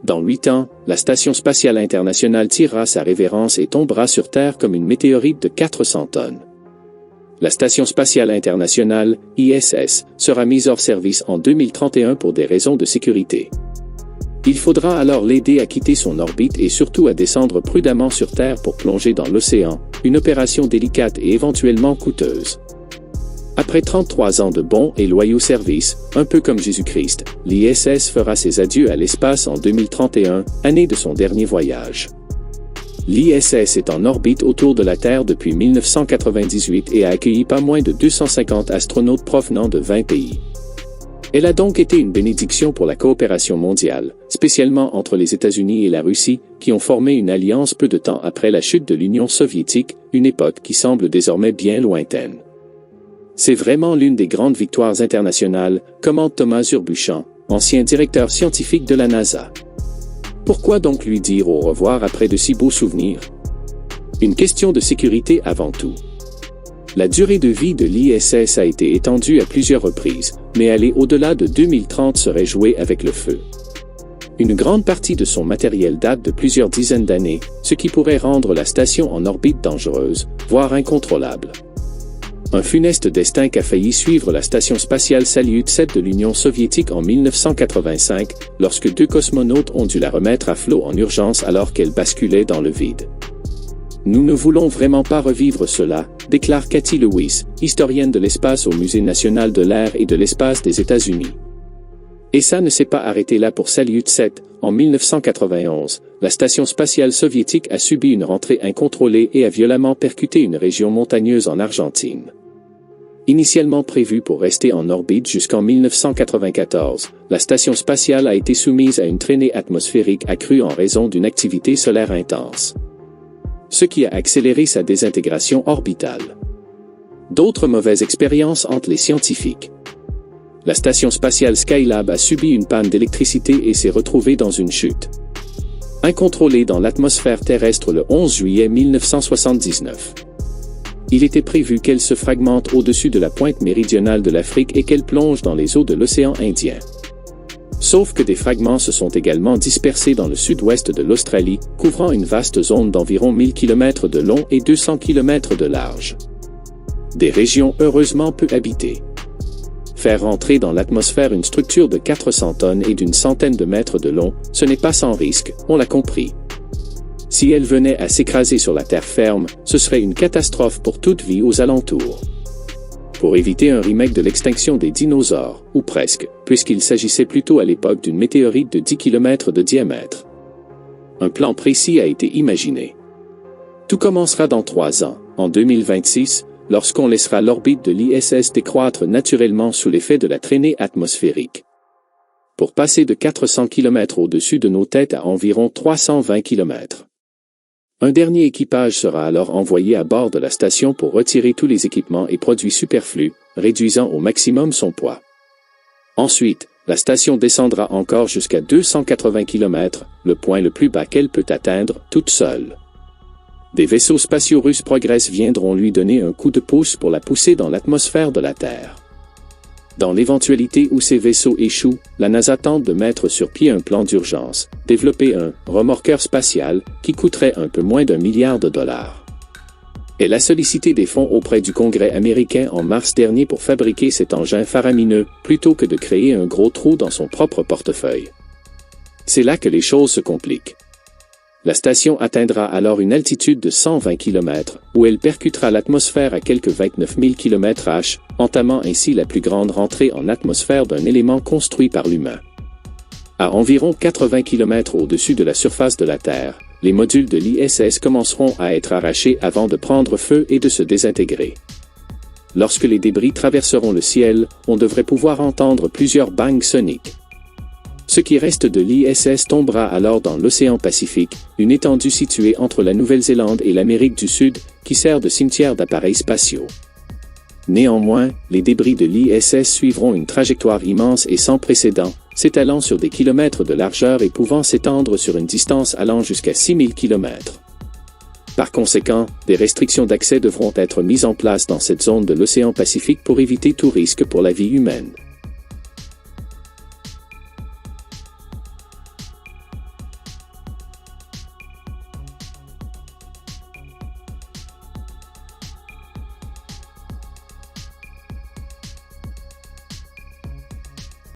Dans 8 ans, la Station spatiale internationale tirera sa révérence et tombera sur Terre comme une météorite de 400 tonnes. La Station spatiale internationale, ISS, sera mise hors service en 2031 pour des raisons de sécurité. Il faudra alors l'aider à quitter son orbite et surtout à descendre prudemment sur Terre pour plonger dans l'océan, une opération délicate et éventuellement coûteuse. Après 33 ans de bons et loyaux services, un peu comme Jésus-Christ, l'ISS fera ses adieux à l'espace en 2031, année de son dernier voyage. L'ISS est en orbite autour de la Terre depuis 1998 et a accueilli pas moins de 250 astronautes provenant de 20 pays. Elle a donc été une bénédiction pour la coopération mondiale, spécialement entre les États-Unis et la Russie, qui ont formé une alliance peu de temps après la chute de l'Union soviétique, une époque qui semble désormais bien lointaine. C'est vraiment l'une des grandes victoires internationales, commente Thomas Urbuchen, ancien directeur scientifique de la NASA. Pourquoi donc lui dire au revoir après de si beaux souvenirs? Une question de sécurité avant tout. La durée de vie de l'ISS a été étendue à plusieurs reprises, mais aller au-delà de 2030 serait jouer avec le feu. Une grande partie de son matériel date de plusieurs dizaines d'années, ce qui pourrait rendre la station en orbite dangereuse, voire incontrôlable. Un funeste destin qu'a failli suivre la station spatiale Salyut 7 de l'Union soviétique en 1985, lorsque 2 cosmonautes ont dû la remettre à flot en urgence alors qu'elle basculait dans le vide. Nous ne voulons vraiment pas revivre cela, déclare Cathy Lewis, historienne de l'espace au Musée national de l'air et de l'espace des États-Unis. Et ça ne s'est pas arrêté là pour Salyut 7. En 1991, la station spatiale soviétique a subi une rentrée incontrôlée et a violemment percuté une région montagneuse en Argentine. Initialement prévue pour rester en orbite jusqu'en 1994, la station spatiale a été soumise à une traînée atmosphérique accrue en raison d'une activité solaire intense, ce qui a accéléré sa désintégration orbitale. D'autres mauvaises expériences hantent les scientifiques. La station spatiale Skylab a subi une panne d'électricité et s'est retrouvée dans une chute incontrôlée dans l'atmosphère terrestre le 11 juillet 1979. Il était prévu qu'elle se fragmente au-dessus de la pointe méridionale de l'Afrique et qu'elle plonge dans les eaux de l'océan Indien. Sauf que des fragments se sont également dispersés dans le sud-ouest de l'Australie, couvrant une vaste zone d'environ 1000 km de long et 200 km de large. Des régions heureusement peu habitées. Faire rentrer dans l'atmosphère une structure de 400 tonnes et d'une centaine de mètres de long, ce n'est pas sans risque, on l'a compris. Si elle venait à s'écraser sur la terre ferme, ce serait une catastrophe pour toute vie aux alentours. Pour éviter un remake de l'extinction des dinosaures, ou presque, puisqu'il s'agissait plutôt à l'époque d'une météorite de 10 km de diamètre. Un plan précis a été imaginé. Tout commencera dans 3 ans, en 2026, lorsqu'on laissera l'orbite de l'ISS décroître naturellement sous l'effet de la traînée atmosphérique. Pour passer de 400 km au-dessus de nos têtes à environ 320 km. Un dernier équipage sera alors envoyé à bord de la station pour retirer tous les équipements et produits superflus, réduisant au maximum son poids. Ensuite, la station descendra encore jusqu'à 280 km, le point le plus bas qu'elle peut atteindre, toute seule. Des vaisseaux spatiaux russes Progress viendront lui donner un coup de pouce pour la pousser dans l'atmosphère de la Terre. Dans l'éventualité où ces vaisseaux échouent, la NASA tente de mettre sur pied un plan d'urgence, développer un remorqueur spatial qui coûterait un peu moins d'1 milliard de dollars. Elle a sollicité des fonds auprès du Congrès américain en mars dernier pour fabriquer cet engin faramineux, plutôt que de créer un gros trou dans son propre portefeuille. C'est là que les choses se compliquent. La station atteindra alors une altitude de 120 km, où elle percutera l'atmosphère à quelques 29 000 km/h, entamant ainsi la plus grande rentrée en atmosphère d'un élément construit par l'humain. À environ 80 km au-dessus de la surface de la Terre, les modules de l'ISS commenceront à être arrachés avant de prendre feu et de se désintégrer. Lorsque les débris traverseront le ciel, on devrait pouvoir entendre plusieurs bangs soniques. Ce qui reste de l'ISS tombera alors dans l'océan Pacifique, une étendue située entre la Nouvelle-Zélande et l'Amérique du Sud, qui sert de cimetière d'appareils spatiaux. Néanmoins, les débris de l'ISS suivront une trajectoire immense et sans précédent, s'étalant sur des kilomètres de largeur et pouvant s'étendre sur une distance allant jusqu'à 6000 km. Par conséquent, des restrictions d'accès devront être mises en place dans cette zone de l'océan Pacifique pour éviter tout risque pour la vie humaine.